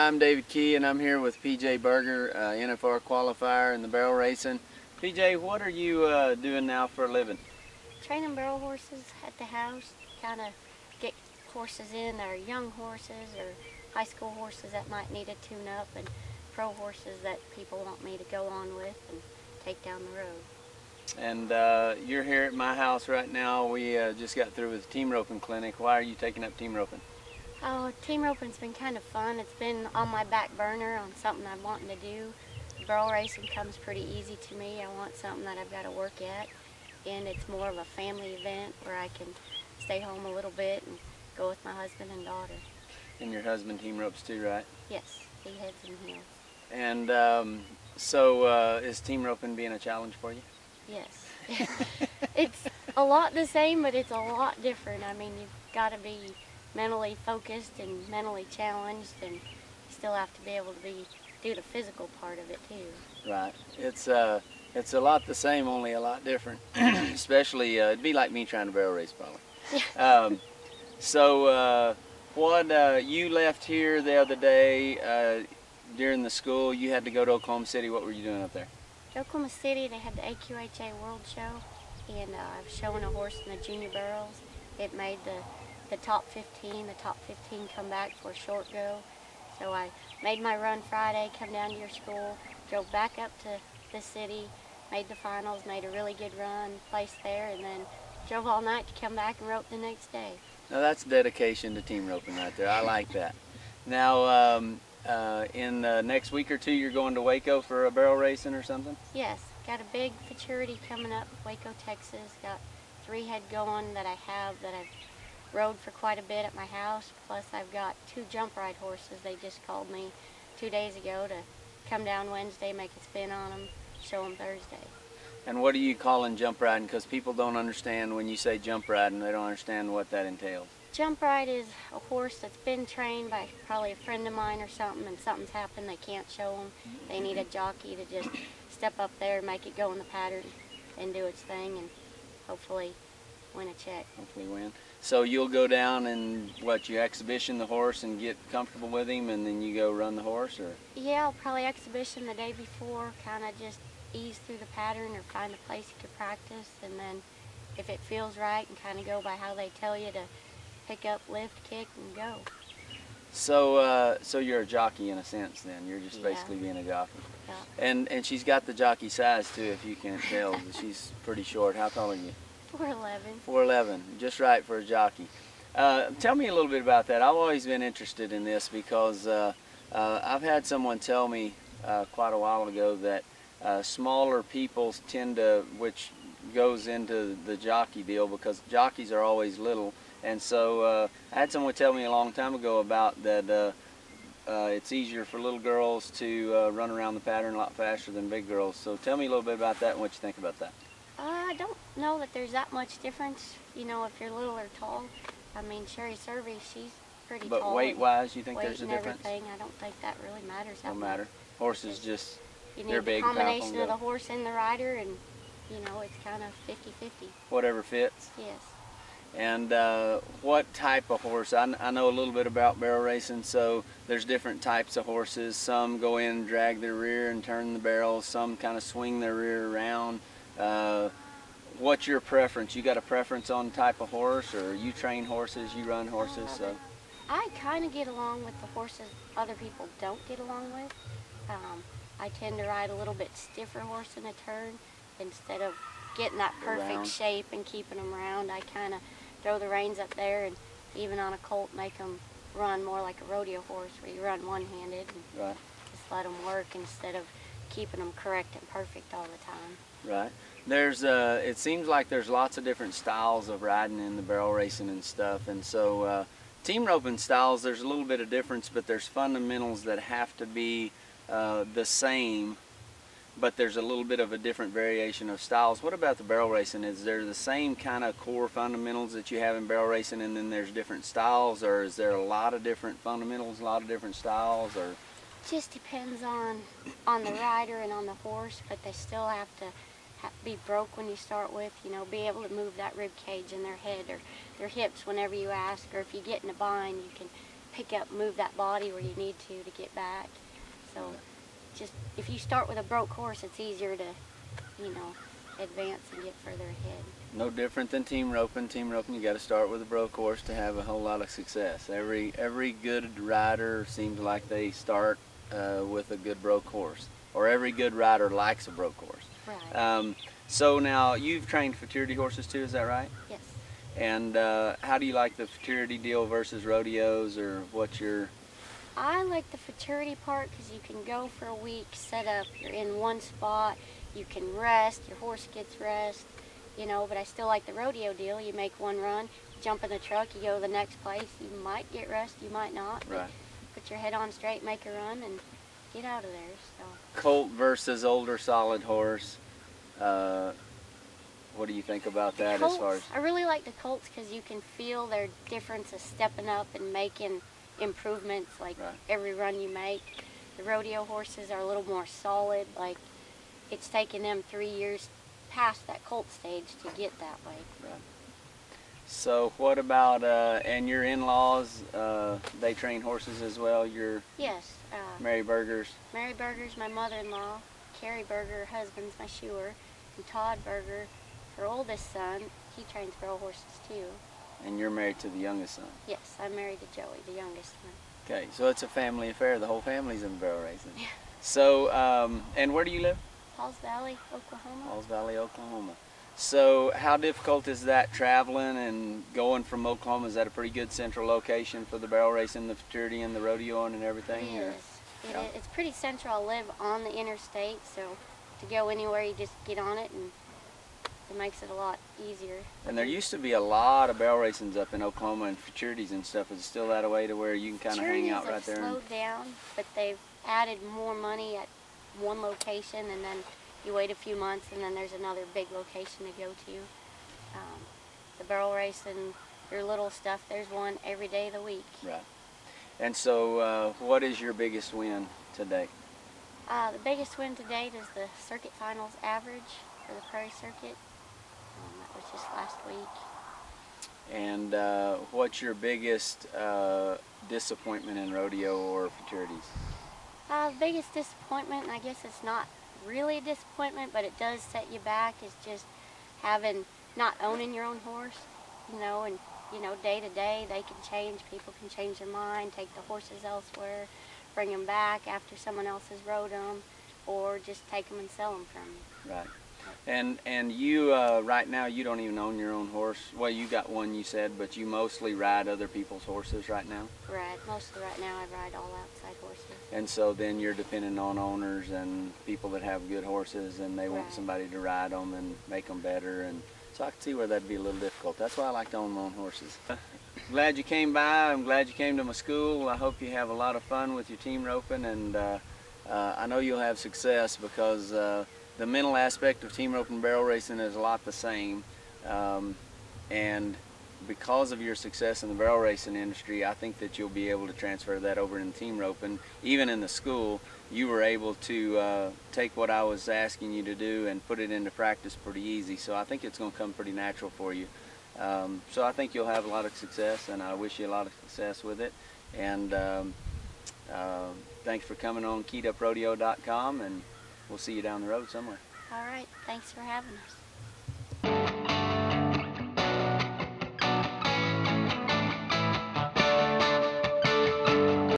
I'm David Key, and I'm here with PJ Berger, NFR qualifier in the barrel racing. PJ, what are you doing now for a living? Training barrel horses at the house, kind of get horses in that are young horses or high school horses that might need a tune-up, and pro horses that people want me to go on with and take down the road. And you're here at my house right now. We just got through with the team roping clinic. Why are you taking up team roping? Oh, team roping's been kind of fun. It's been on my back burner on something I'm wanting to do. Barrel racing comes pretty easy to me. I want something that I've got to work at, and it's more of a family event where I can stay home a little bit and go with my husband and daughter. And your husband team ropes too, right? Yes, he heads and heels. And so is team roping being a challenge for you? Yes. It's a lot the same, but it's a lot different. I mean, you've got to be mentally focused and mentally challenged, and you still have to be able to do the physical part of it too. Right. It's a lot the same, only a lot different. Especially, it'd be like me trying to barrel race, probably. Yeah. You left here the other day during the school. You had to go to Oklahoma City. What were you doing up there? Oklahoma City, they had the AQHA World Show, and I was showing a horse in the junior barrels. It made the top 15. The top 15 come back for a short go. So I made my run Friday, come down to your school, drove back up to the city, made the finals, made a really good run, placed there, and then drove all night to come back and rope the next day. Now that's dedication to team roping right there. I like that. Now, in the next week or two, you're going to Waco for a barrel racing or something? Yes, got a big futurity coming up, Waco, Texas. Got 3 head going that I have that I've rode for quite a bit at my house. Plus I've got 2 jump ride horses. They just called me 2 days ago to come down Wednesday, make a spin on them, show them Thursday. And what are you calling jump riding? Because people don't understand when you say jump riding, they don't understand what that entails. Jump ride is a horse that's been trained by probably a friend of mine or something, and something's happened, they can't show them. They need a jockey to just step up there and make it go in the pattern and do its thing and hopefully win a check. Hopefully win. So you'll go down and you exhibition the horse and get comfortable with him, and then you go run the horse, or? Yeah, I'll probably exhibition the day before, kind of just ease through the pattern or find a place you could practice, and then if it feels right and kind of go by how they tell you to pick up, lift, kick, and go. So so you're a jockey in a sense then. You're just Yeah. basically being a jockey. Yeah. And she's got the jockey size too, if you can't tell. She's pretty short. How tall are you? 4'11". 4'11", just right for a jockey. Tell me a little bit about that. I've always been interested in this because I've had someone tell me quite a while ago that smaller people tend to, which goes into the jockey deal because jockeys are always little. And so I had someone tell me a long time ago about that it's easier for little girls to run around the pattern a lot faster than big girls. So tell me a little bit about that and what you think about that. I don't know that there's that much difference, you know, if you're little or tall. I mean, Sherry Survey, she's pretty tall. But weight-wise, you think weight there's a and difference? Everything, I don't think that really matters that Don't much. matter. Horses just, You they're need big, the combination powerful, of the horse and the rider, and, you know, it's kind of 50-50. whatever fits. Yes. And what type of horse? I know a little bit about barrel racing, so there's different types of horses. Some go in and drag their rear and turn the barrel. Some kind of swing their rear around. What's your preference? You got a preference on type of horse, or you train horses, you run horses? So I kind of get along with the horses other people don't get along with. I tend to ride a little bit stiffer horse in a turn instead of getting that perfect shape and keeping them round. I kind of throw the reins up there, and even on a colt make them run more like a rodeo horse where you run one-handed and just let them work instead of keeping them correct and perfect all the time. Right. There's it seems like there's lots of different styles of riding in the barrel racing and stuff, and so team roping styles, there's a little bit of difference, but there's fundamentals that have to be the same, but there's a little bit of a different variation of styles. What about the barrel racing? Is there the same kind of core fundamentals that you have in barrel racing, and then there's different styles, or is there a lot of different fundamentals, a lot of different styles, or? Just depends on the rider and on the horse, but they still have to be broke when you start with, you know, be able to move that rib cage in their head or their hips whenever you ask, or if you get in a bind, you can move that body where you need to get back. So just if you start with a broke horse, it's easier to, you know, advance and get further ahead. No different than team roping. Team roping, you got to start with a broke horse to have a whole lot of success. Every good rider seems like they start with a good broke horse, or every good rider likes a broke horse. Right. So now you've trained futurity horses too, is that right? Yes. And how do you like the futurity deal versus rodeos, or what's your? I like the futurity part because you can go for a week, set up, you're in one spot, you can rest, your horse gets rest, you know, but I still like the rodeo deal. You make one run, jump in the truck, you go to the next place, you might get rest, you might not, but Right. put your head on straight, make a run, and get out of there. So. Colt versus older solid horse. What do you think about that Colts, as far as? I really like the Colts because you can feel their difference of stepping up and making improvements like Right. every run you make. The rodeo horses are a little more solid, like it's taken them 3 years past that Colt stage to get that way. Right. So what about, and your in-laws, they train horses as well, your Yes, Mary Burgers? Mary Berger's my mother-in-law, Carrie Berger, her husband's my shoer, and Todd Berger, her oldest son, he trains barrel horses too. And you're married to the youngest son? Yes, I'm married to Joey, the youngest one. Okay, so it's a family affair, the whole family's in barrel racing. Yeah. So, and where do you live? Halls Valley, Oklahoma. Halls Valley, Oklahoma. So how difficult is that traveling and going from Oklahoma? Is that a pretty good central location for the barrel racing, the futurity, and the rodeoing and everything? It or? is. Yeah. It's pretty central. I live on the interstate, so to go anywhere, you just get on it, and it makes it a lot easier. And there used to be a lot of barrel racings up in Oklahoma and futurities and stuff. Is it still that way to where you can kind of hang out right there? Futurities have slowed down, but they've added more money at one location, and then you wait a few months, and then there's another big location to go to. The barrel racing, your little stuff, there's one every day of the week. Right. And so what is your biggest win today? The biggest win to date is the circuit finals average for the Prairie Circuit. That was just last week. And what's your biggest disappointment in rodeo or futurities? The biggest disappointment, and I guess it's not really a disappointment, but it does set you back, is just not owning your own horse, you know, and day to day they can change, people can change their mind, take the horses elsewhere, bring them back after someone else has rode them, or just take them and sell them from you. Right. And you, right now, you don't even own your own horse. Well, you got one, you said, but you mostly ride other people's horses right now? Right. Mostly right now I ride all outside horses. And so then you're dependent on owners and people that have good horses, and they want Right. somebody to ride them and make them better. And so I can see where that'd be a little difficult. That's why I like to own my own horses. Glad you came by. I'm glad you came to my school. I hope you have a lot of fun with your team roping, and I know you'll have success because the mental aspect of team roping barrel racing is a lot the same, and because of your success in the barrel racing industry, I think that you'll be able to transfer that over in team roping. Even in the school, you were able to take what I was asking you to do and put it into practice pretty easy, so I think it's going to come pretty natural for you. So I think you'll have a lot of success, and I wish you a lot of success with it. And thanks for coming on KeyedUpRodeo.com, and we'll see you down the road somewhere. All right. Thanks for having us.